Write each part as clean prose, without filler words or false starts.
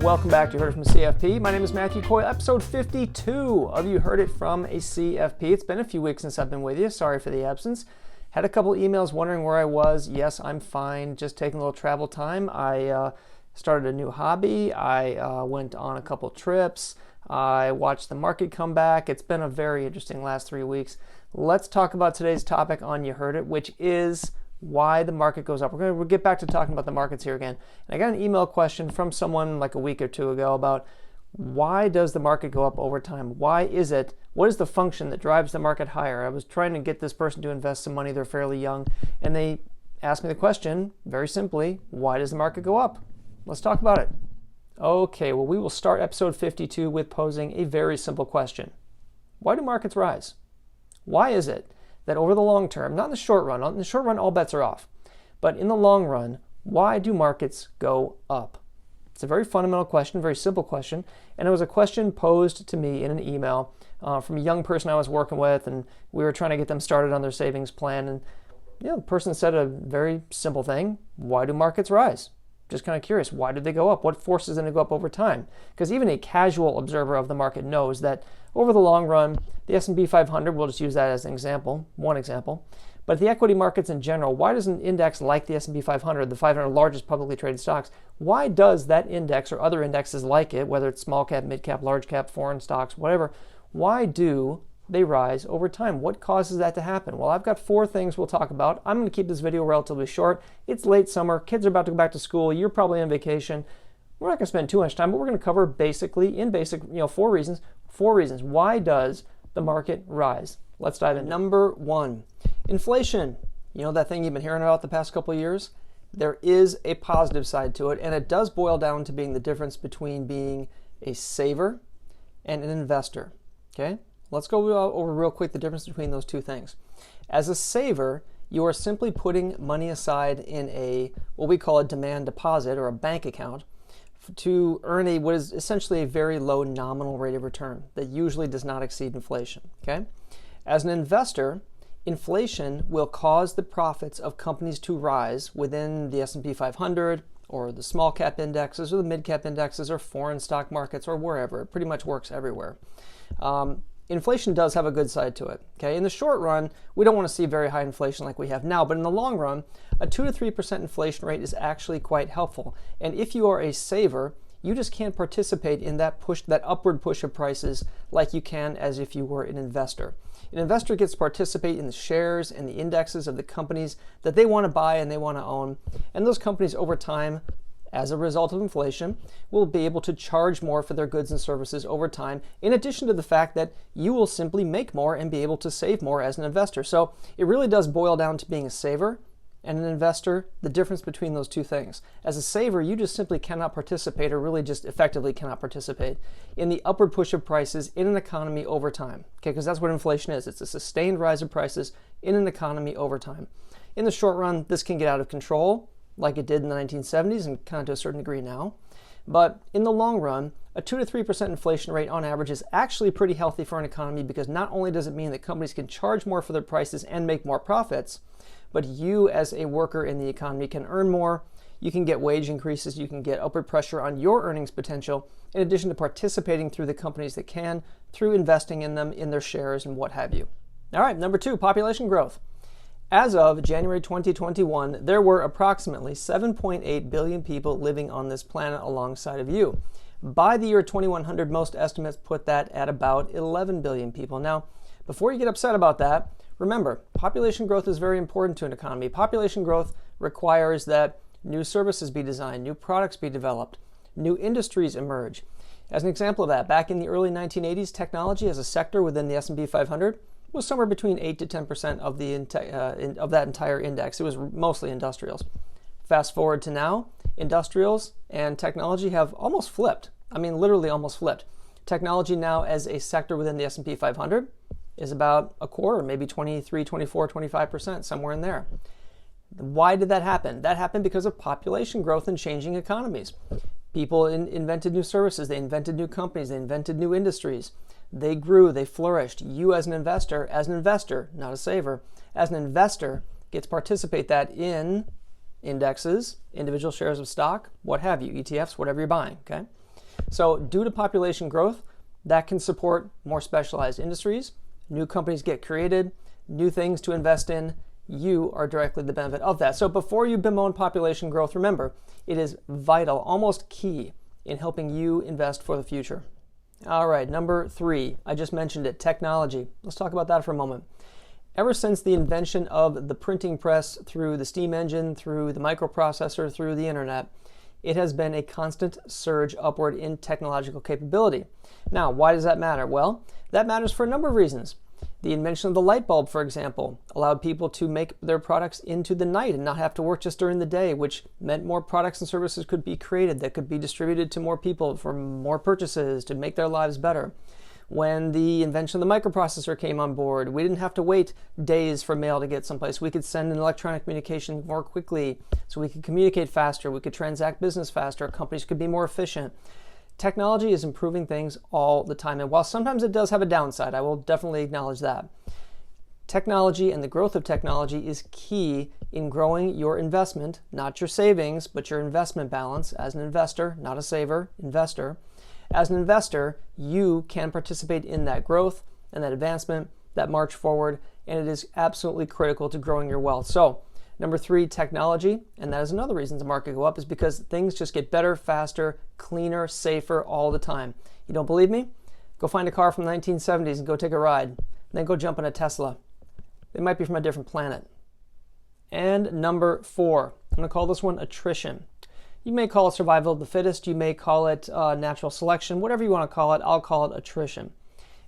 Welcome back to You Heard It From a CFP. My name is Matthew Coyle, episode 52 of You Heard It From a CFP. It's been a few weeks since I've been with you. Sorry for the absence. Had a couple emails wondering where I was. Yes, I'm fine. Just taking a little travel time. I started a new hobby. I went on a couple trips. I watched the market come back. It's been a very interesting last 3 weeks. Let's talk about today's topic on You Heard It, which is why the market goes up. We'll get back to talking about the markets here again. And I got an email question from someone like a week or two ago about why does the market go up over time? Why is it? What is the function that drives the market higher? I was trying to get this person to invest some money. They're fairly young. And they asked me the question, very simply, why does the market go up? Let's talk about it. Okay, well, we will start episode 52 with posing a very simple question. Why do markets rise? Why is it that over the long term, not in the short run, all bets are off, but in the long run, why do markets go up? It's a very fundamental question, very simple question, and it was a question posed to me in an email from a young person I was working with, and we were trying to get them started on their savings plan, and the person said a very simple thing: why do markets rise? Just kind of curious, why do they go up? What forces them to go up over time? Because even a casual observer of the market knows that over the long run, the S&P 500, we'll just use that as an example, one example, but the equity markets in general, why does an index like the S&P 500, the 500 largest publicly traded stocks, why does that index or other indexes like it, whether it's small cap, mid cap, large cap, foreign stocks, whatever, why do they rise over time? What causes that to happen? Well, I've got 4 things we'll talk about. I'm going to keep this video relatively short. It's late summer. Kids are about to go back to school. You're probably on vacation. We're not going to spend too much time, but we're going to cover basically, 4 reasons. 4 reasons. Why does the market rise? Let's dive in. Number 1, inflation. You know that thing you've been hearing about the past couple of years? There is a positive side to it, and it does boil down to being the difference between being a saver and an investor. Okay? Let's go over real quick the difference between those two things. As a saver, you are simply putting money aside in what we call a demand deposit or a bank account to earn what is essentially a very low nominal rate of return that usually does not exceed inflation. Okay? As an investor, inflation will cause the profits of companies to rise within the S&P 500 or the small cap indexes or the mid cap indexes or foreign stock markets or wherever. It pretty much works everywhere. Inflation does have a good side to it. Okay, in the short run, we don't want to see very high inflation like we have now, but in the long run, a 2 to 3% inflation rate is actually quite helpful. And if you are a saver, you just can't participate in that upward push of prices like you can as if you were an investor. An investor gets to participate in the shares and the indexes of the companies that they want to buy and they want to own. And those companies over time, as a result of inflation, will be able to charge more for their goods and services over time, in addition to the fact that you will simply make more and be able to save more as an investor. So it really does boil down to being a saver and an investor, the difference between those two things. As a saver, you just simply cannot participate, or really just effectively cannot participate, in the upward push of prices in an economy over time. Okay, because that's what inflation is. It's a sustained rise of prices in an economy over time. In the short run, this can get out of control, like it did in the 1970s and kind of to a certain degree now. But in the long run, a 2 to 3% inflation rate on average is actually pretty healthy for an economy, because not only does it mean that companies can charge more for their prices and make more profits, but you as a worker in the economy can earn more, you can get wage increases, you can get upward pressure on your earnings potential, in addition to participating through the companies that can, through investing in them, in their shares and what have you. All right, number 2, population growth. As of January 2021, there were approximately 7.8 billion people living on this planet alongside of you. By the year 2100, most estimates put that at about 11 billion people. Now, before you get upset about that, remember, population growth is very important to an economy. Population growth requires that new services be designed, new products be developed, new industries emerge. As an example of that, back in the early 1980s, technology as a sector within the S&P 500 was somewhere between 8 to 10% of that entire index. It was mostly industrials. Fast forward to now, industrials and technology have almost flipped. I mean, literally almost flipped. Technology now as a sector within the S&P 500 is about a quarter, maybe 23, 24, 25%, somewhere in there. Why did that happen? That happened because of population growth and changing economies. People invented new services, they invented new companies, they invented new industries. They grew, they flourished. You as an investor, not a saver, as an investor, get to participate that in indexes, individual shares of stock, what have you, ETFs, whatever you're buying, okay? So due to population growth, that can support more specialized industries. New companies get created, new things to invest in. You are directly the benefit of that. So before you bemoan population growth, remember, it is vital, almost key, in helping you invest for the future. All right, number 3, I just mentioned it, technology. Let's talk about that for a moment. Ever since the invention of the printing press, through the steam engine, through the microprocessor, through the internet, it has been a constant surge upward in technological capability. Now, why does that matter? Well, that matters for a number of reasons. The invention of the light bulb, for example, allowed people to make their products into the night and not have to work just during the day, which meant more products and services could be created that could be distributed to more people for more purchases to make their lives better. When the invention of the microprocessor came on board, we didn't have to wait days for mail to get someplace. We could send an electronic communication more quickly, so we could communicate faster, we could transact business faster, companies could be more efficient. Technology is improving things all the time, and while sometimes it does have a downside, I will definitely acknowledge that. Technology and the growth of technology is key in growing your investment, not your savings, but your investment balance as an investor, not a saver, investor. As an investor, you can participate in that growth and that advancement, that march forward, and it is absolutely critical to growing your wealth. So, number 3, technology, and that is another reason the market go up, is because things just get better, faster, cleaner, safer all the time. You don't believe me? Go find a car from the 1970s and go take a ride. And then go jump in a Tesla. They might be from a different planet. And number 4, I'm going to call this one attrition. You may call it survival of the fittest, you may call it natural selection, whatever you want to call it, I'll call it attrition.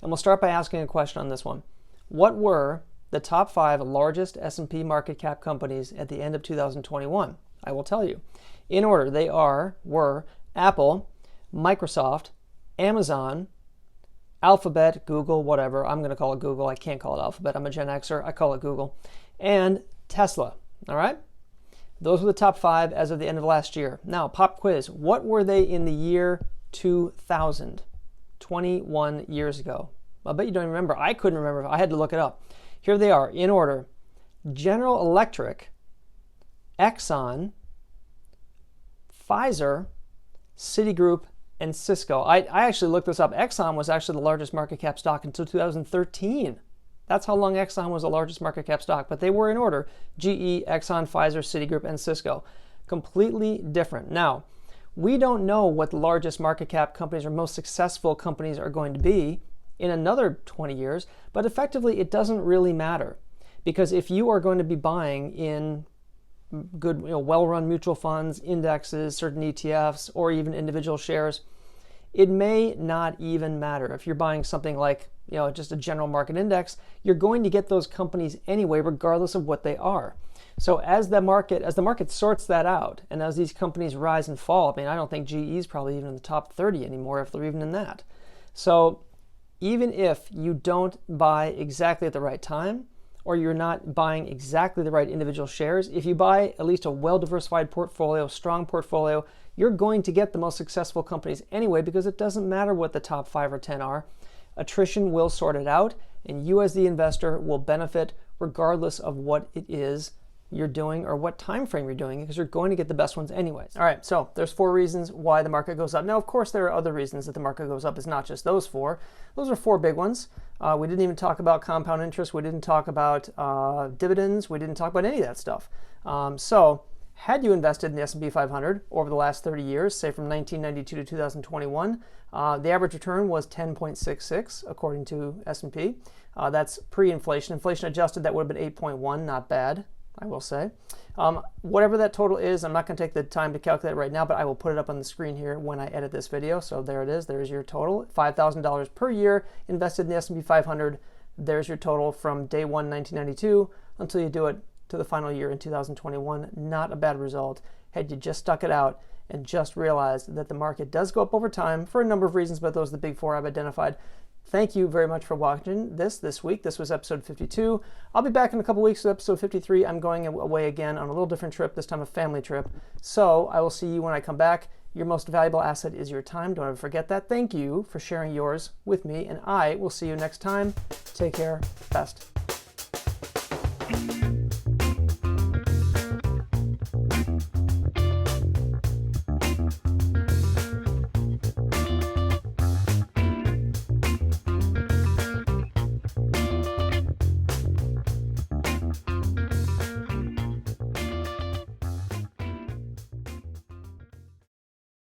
And we'll start by asking a question on this one. What were the top 5 largest S&P market cap companies at the end of 2021? I will tell you. In order, they were Apple, Microsoft, Amazon, Alphabet, Google, whatever. I'm going to call it Google. I can't call it Alphabet. I'm a Gen Xer. I call it Google. And Tesla. All right? Those were the top 5 as of the end of last year. Now, pop quiz. What were they in the year 2000? 21 years ago. I bet you don't remember. I couldn't remember. I had to look it up. Here they are in order: General Electric, Exxon, Pfizer, Citigroup, and Cisco. I actually looked this up. Exxon was actually the largest market cap stock until 2013. That's how long Exxon was the largest market cap stock. But they were in order: GE, Exxon, Pfizer, Citigroup, and Cisco. Completely different. Now, we don't know what the largest market cap companies or most successful companies are going to be in another 20 years, but effectively it doesn't really matter, because if you are going to be buying in good, well-run mutual funds, indexes, certain ETFs, or even individual shares, it may not even matter. If you're buying something like just a general market index, you're going to get those companies anyway, regardless of what they are. So as the market sorts that out, and as these companies rise and fall, I don't think GE is probably even in the top 30 anymore, if they're even in that. So even if you don't buy exactly at the right time, or you're not buying exactly the right individual shares, if you buy at least a well-diversified portfolio, strong portfolio, you're going to get the most successful companies anyway, because it doesn't matter what the top 5 or 10 are. Attrition will sort it out, and you as the investor will benefit regardless of what it is you're doing or what time frame you're doing, because you're going to get the best ones anyways. All right, so there's 4 reasons why the market goes up. Now, of course, there are other reasons that the market goes up. It's not just those 4. Those are 4 big ones. We didn't even talk about compound interest. We didn't talk about dividends. We didn't talk about any of that stuff. So had you invested in the S&P 500 over the last 30 years, say from 1992 to 2021, the average return was 10.66 according to S&P. That's pre-inflation. Inflation adjusted, that would have been 8.1, not bad, I will say. Whatever that total is, I'm not going to take the time to calculate it right now, but I will put it up on the screen here when I edit this video. So there it is. There's your total. $5,000 per year invested in the S&P 500. There's your total from day 1, 1992, until you do it to the final year in 2021. Not a bad result had you just stuck it out and just realized that the market does go up over time for a number of reasons, but those are the big 4 I've identified. Thank you very much for watching this week. This was episode 52. I'll be back in a couple weeks with episode 53. I'm going away again on a little different trip, this time a family trip. So I will see you when I come back. Your most valuable asset is your time. Don't ever forget that. Thank you for sharing yours with me, and I will see you next time. Take care. Best.